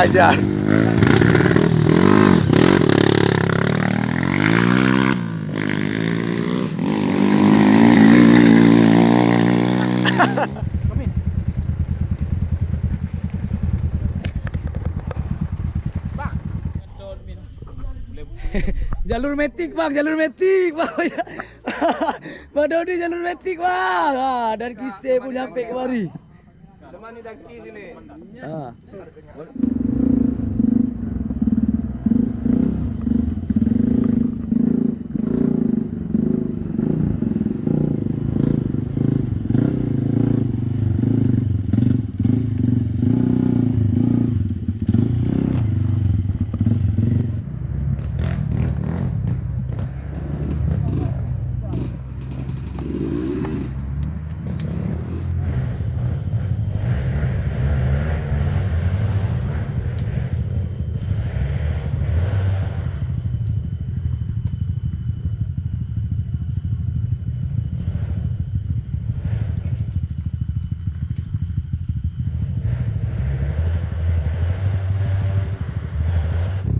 ajar. Jalur metik bang, jalur metik bang. Bang Dodi jalur metik bang. Dan Kiseh pun nyampe kemari. Temani daki sini. Ah.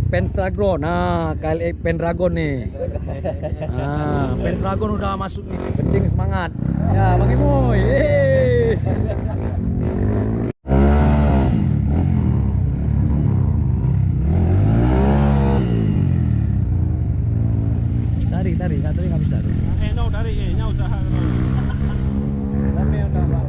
Pentagon, nah KLX Pendragon nih. Nah, Pendragon udah masuk nih. Penting semangat. Ya, Bang Imoy. Yes. Tarik nggak bisa tuh. No, tarik nya usaha. Tapi udah Pak.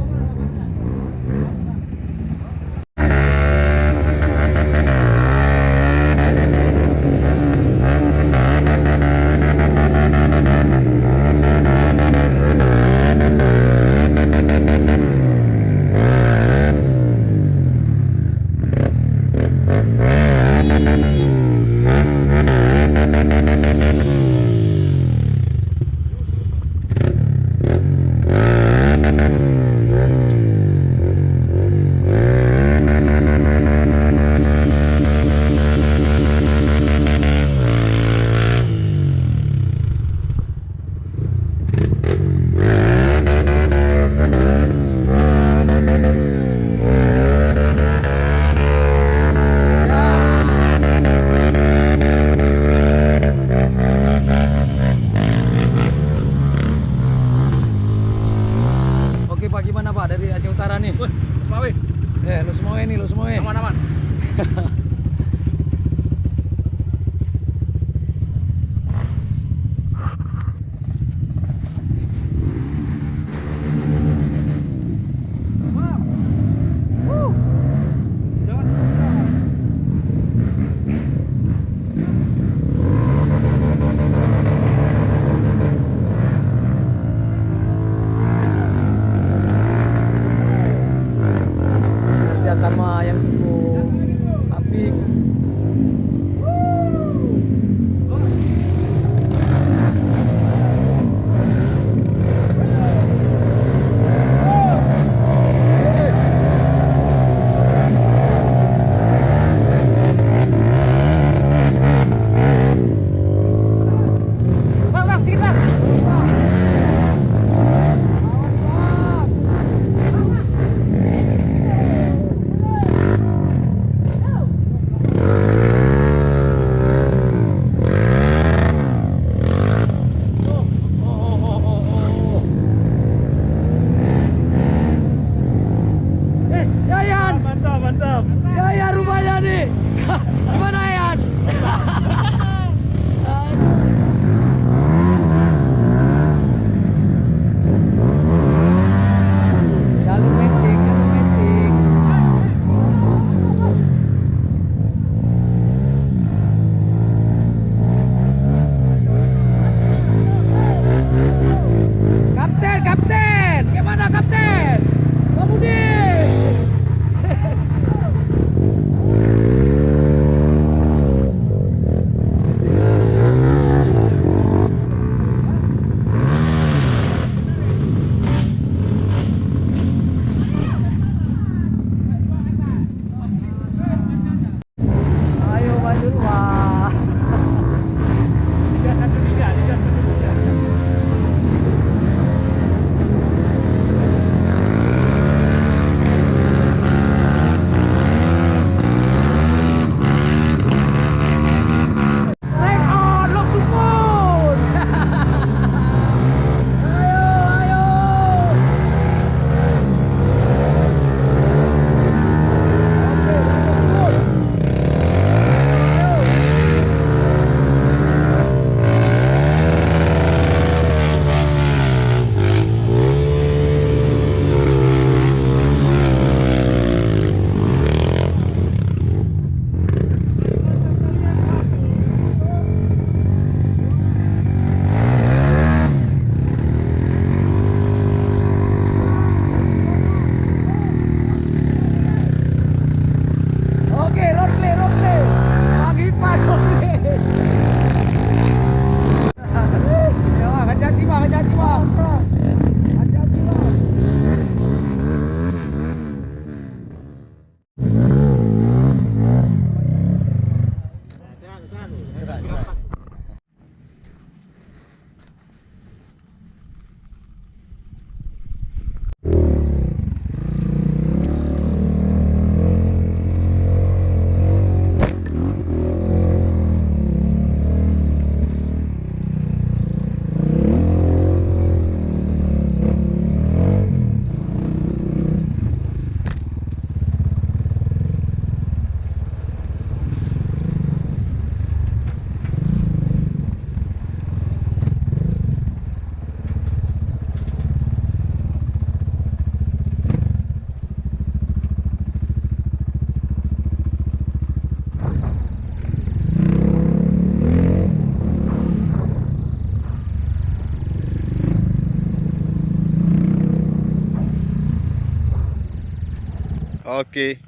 Oke.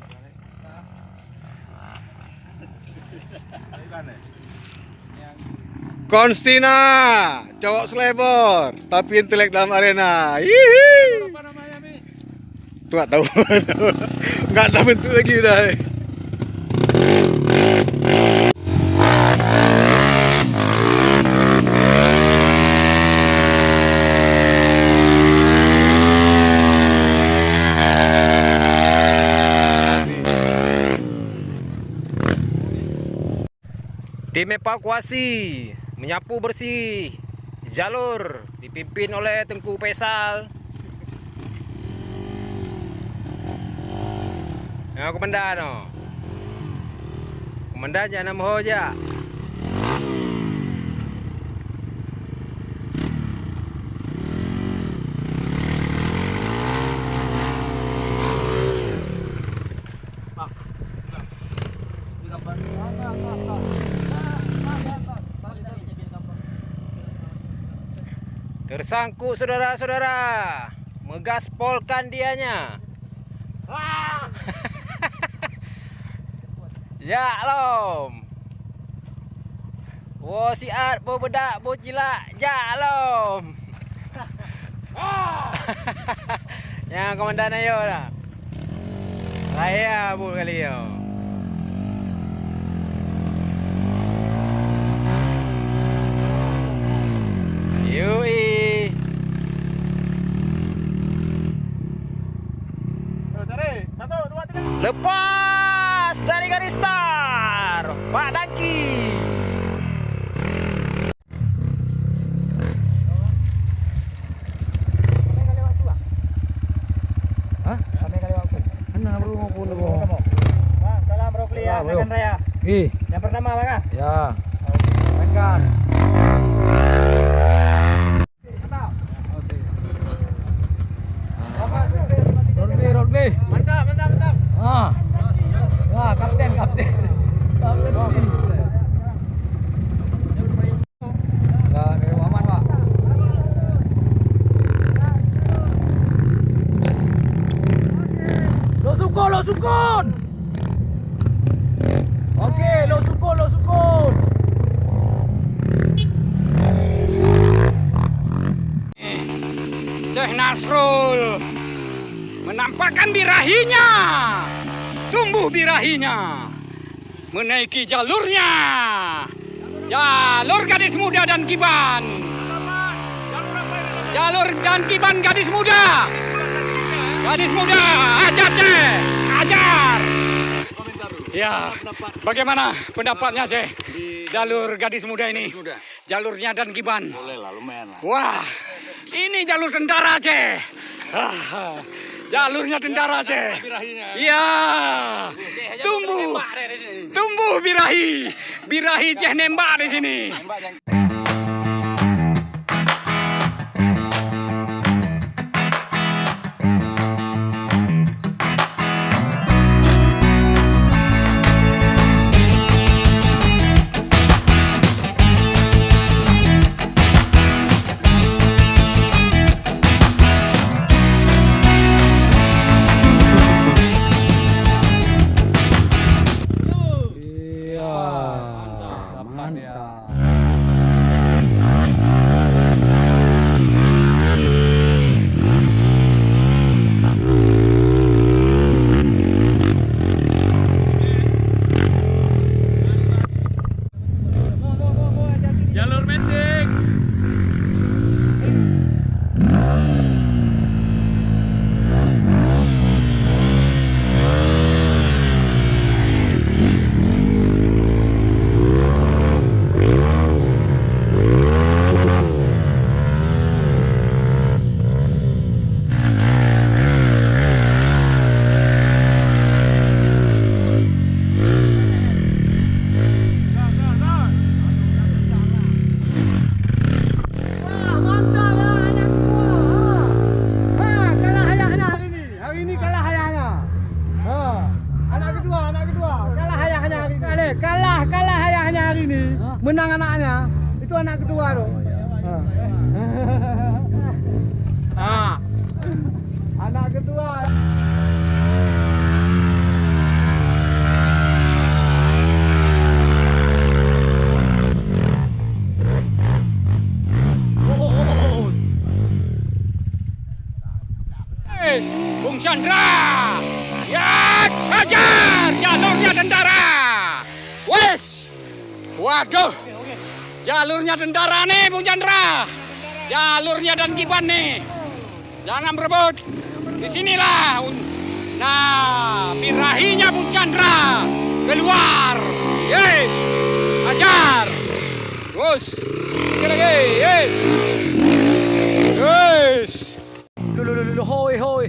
Konstina, cowok selebor, tapi intelek dalam arena. Hihi. Apa namanya, Mi? Tuh nggak tahu, nggak ada bentuk lagi udah. Tim evakuasi menyapu bersih jalur dipimpin oleh Tengku Faisal. Ya, komandan no. Komandan jangan nama hoja. Tersangkut saudara-saudara, mengaspolkan dianya. Ya lom. Wo siat bo bedak bo cilak, ja lom. Ya komandan ayo dah. Raya bu kali yo. Yui. Lepas dari garis start, Pak Daki. Hah? Mana bro maupun bro? Bang, salam bro ya, Medan Raya. Ih, Yang pertama, Bang. ya. Mainkan. Rodney. Mantap, mantap, mantap. Ah. Wah, kapten. Kapten sih. Ya, aman, Pak. Lo sukun. Oke, lo sukun. Syekh Nasrul menampakkan birahinya, tumbuh birahinya, menaiki jalurnya, jalur gadis muda dan kiban, jalur dan kiban gadis muda, ajar Ceh, ajar. Ya, bagaimana pendapatnya Ceh? Jalur gadis muda ini, jalurnya dan kiban. Boleh lah, lumayan lah. Wah, ini jalur tentara Ceh. Jalurnya tentara Ceh. Iya. Tumbuh birahi Ceh nembak di sini. menang anaknya. Itu anak kedua tuh. Ah. Anak kedua. Bung Chandra, ya hajar jalurnya tentara. Wes, waduh, jalurnya tentara nih Bung Chandra, jalurnya dan Giban nih. Jangan berebut, di sinilah. Nah, birahinya Bung Chandra keluar. Yes, hajar. Terus, lagi, yes, yes. Dulu, hoi, hoi.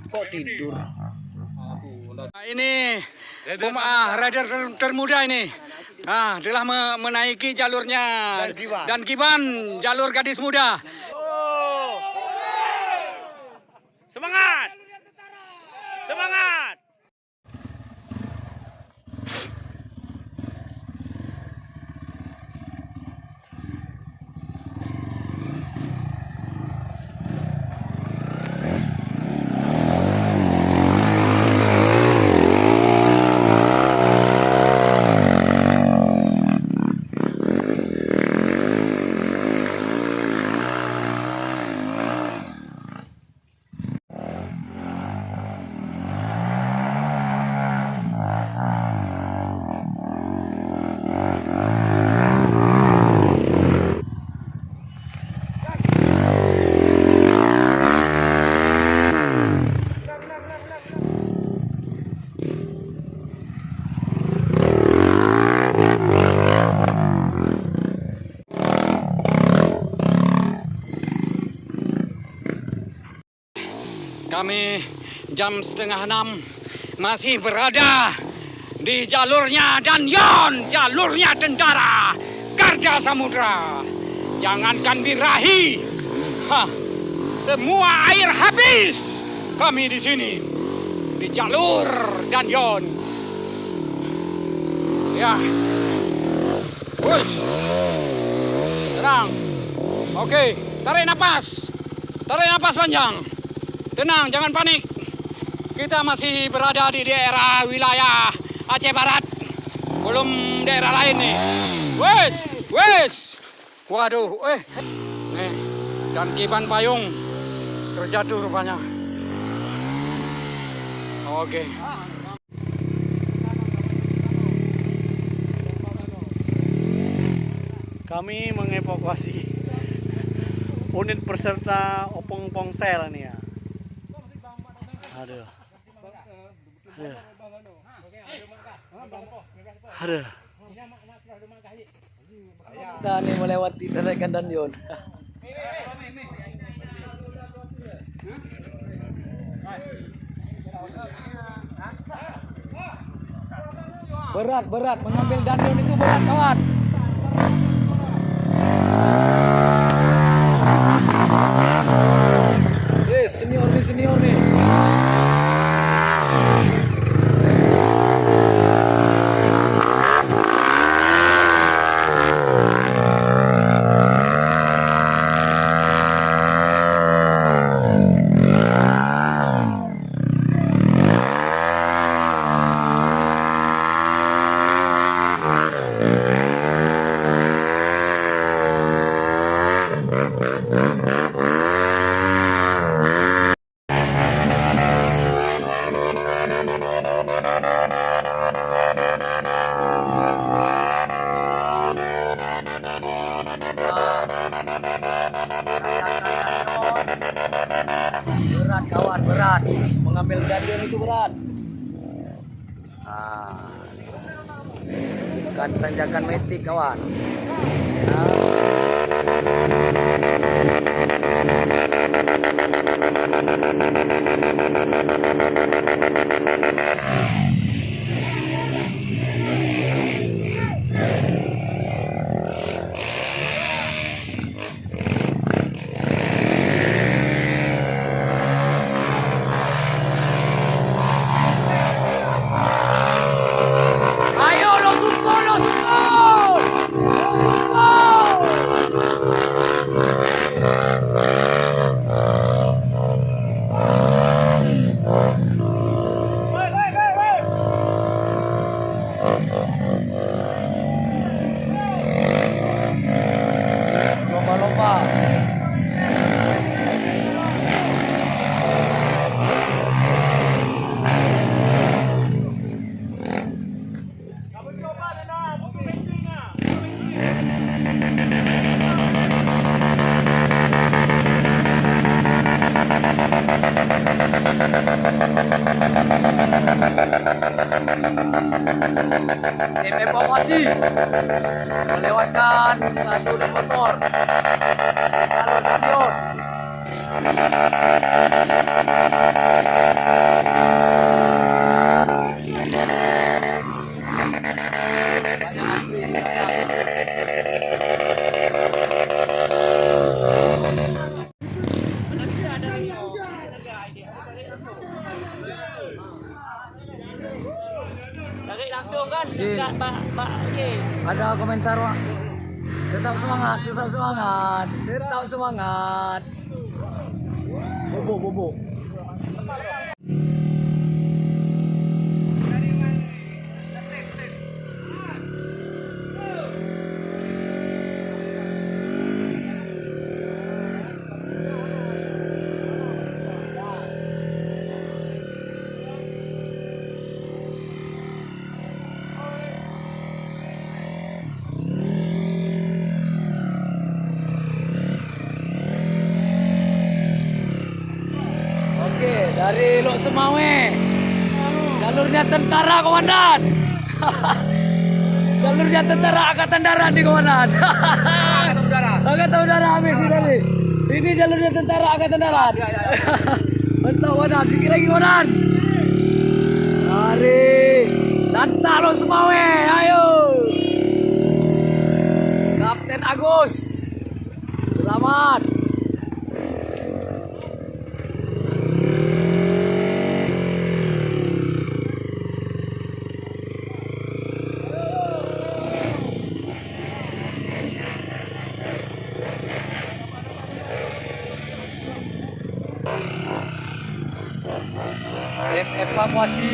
Kok tidur? Nah, ini rider termuda ini. Nah, telah menaiki jalurnya dan Giban jalur gadis muda. Semangat! Semangat! Kami jam 5:30 masih berada di jalurnya Danyon, jalurnya tentara Garda Samudra. Jangankan birahi, semua air habis. Kami di sini di jalur Danyon. Ya, push, tenang. Oke, tarik napas panjang. Tenang, jangan panik. Kita masih berada di daerah wilayah Aceh Barat. Belum daerah lain nih. Wes. Waduh, nih, dan Giban payung terjatuh rupanya. Oke. Kami mengevakuasi unit peserta Opong Pongsel nih ya. Aduh. Kita nih melewati tarikan Danyon. Berat mengambil Danyon itu berat kawan. Senior nih. Berat kawan, berat. Mengambil Danyon itu berat. Bukan tanjakan metik kawan. Tim evakuasi melewatkan satu unit motor di jalur Gambut. Banyak antri di belakang. Tarik langsung kan dekat Pak Ye. Ada komentar Wak. Tetap semangat, tetap semangat, tetap semangat. Bubuk, bubuk. Oke, dari Lok Semawe. Jalurnya tentara, komandan. Jalurnya tentara Angkatan Darat nih, komandan. Angkatan Udara habis ini tadi. Ini jalurnya tentara Angkatan Darat. Mantap, komandan. Sikit lagi, komandan. Dari Lantak Lok Semawe, ayo. Kapten Agus. Selamat. Tim evakuasi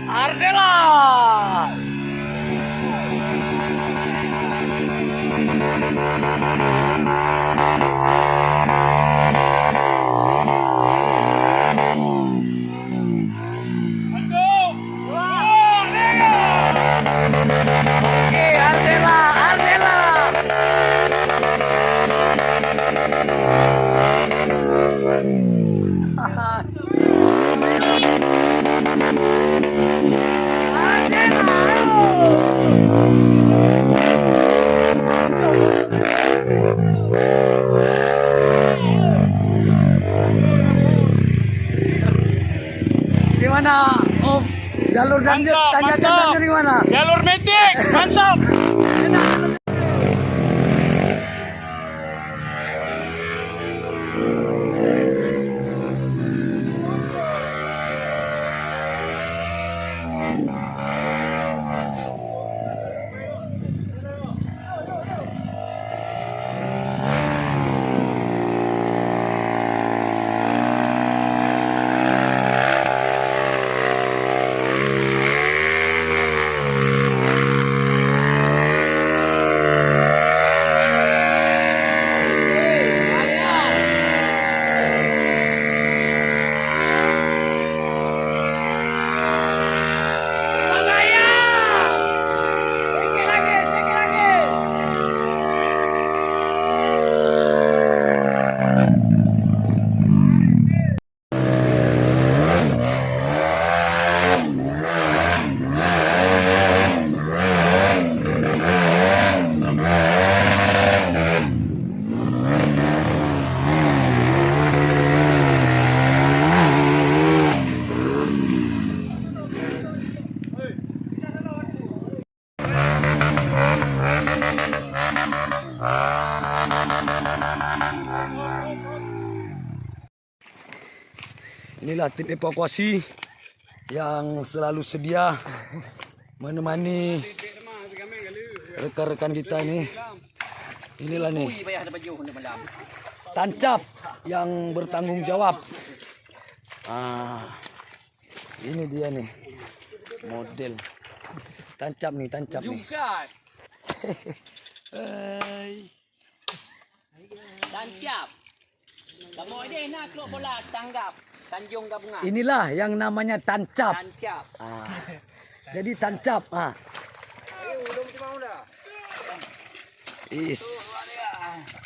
Ardela. Oke, Ardela, Ardela. Gimana Om? Jalur tanjakan di mana? Jalur metik, mantap. Inilah tim evakuasi yang selalu sedia menemani rekan-rekan kita ini. Inilah nih tancap yang bertanggung jawab. Ini dia nih model tancap nih. Tancap. Kamu ini nak keluar bola tanggap. Tanjung Gabungan. Inilah yang namanya tancap. Tancap. Jadi tancap. Ah. Is.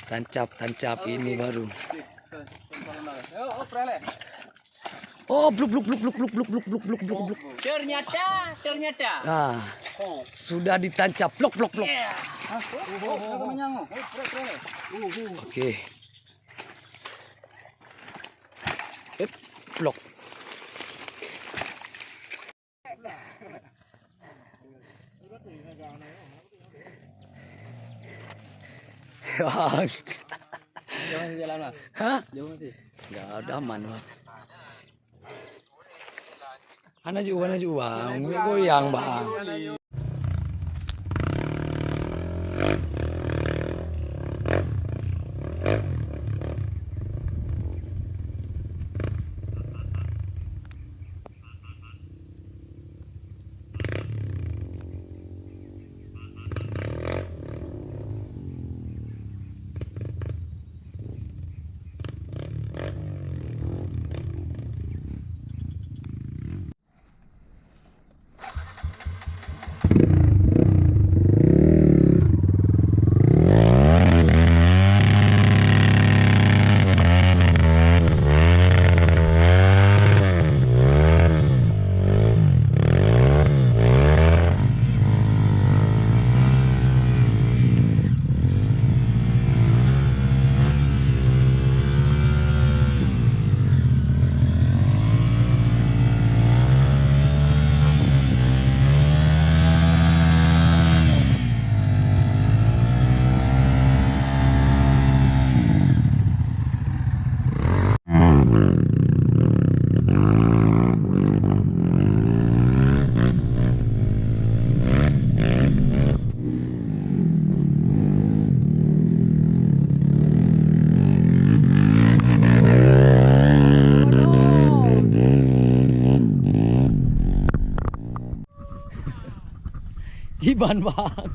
Tancap ini baru. Oh, bluk. Ternyata. Ah. Sudah ditancap. Blok. Oke. Blok. Jangan jalan lah. Hah? Jauh sih. Enggak ada aman, Bang. Ana juga bang, goyang bang. Iban bang.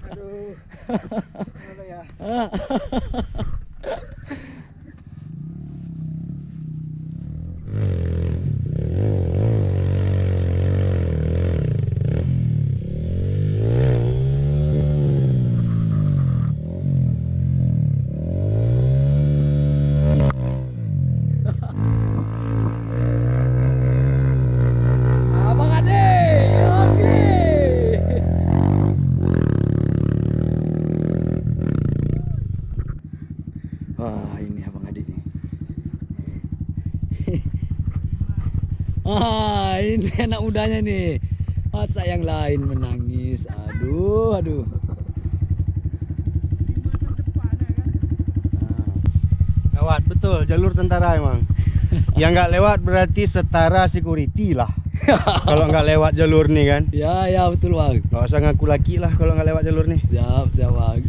Abang Ade, oke. Wah, ini Abang Ade nih. Ah, ini anak mudanya nih. Masa yang lain menangis. Aduh. Lewat betul jalur tentara emang. Yang nggak lewat berarti setara security lah. Kalau nggak lewat jalur nih kan. Ya betul bang. Nggak usah ngaku laki lah kalau nggak lewat jalur nih. Siap bang.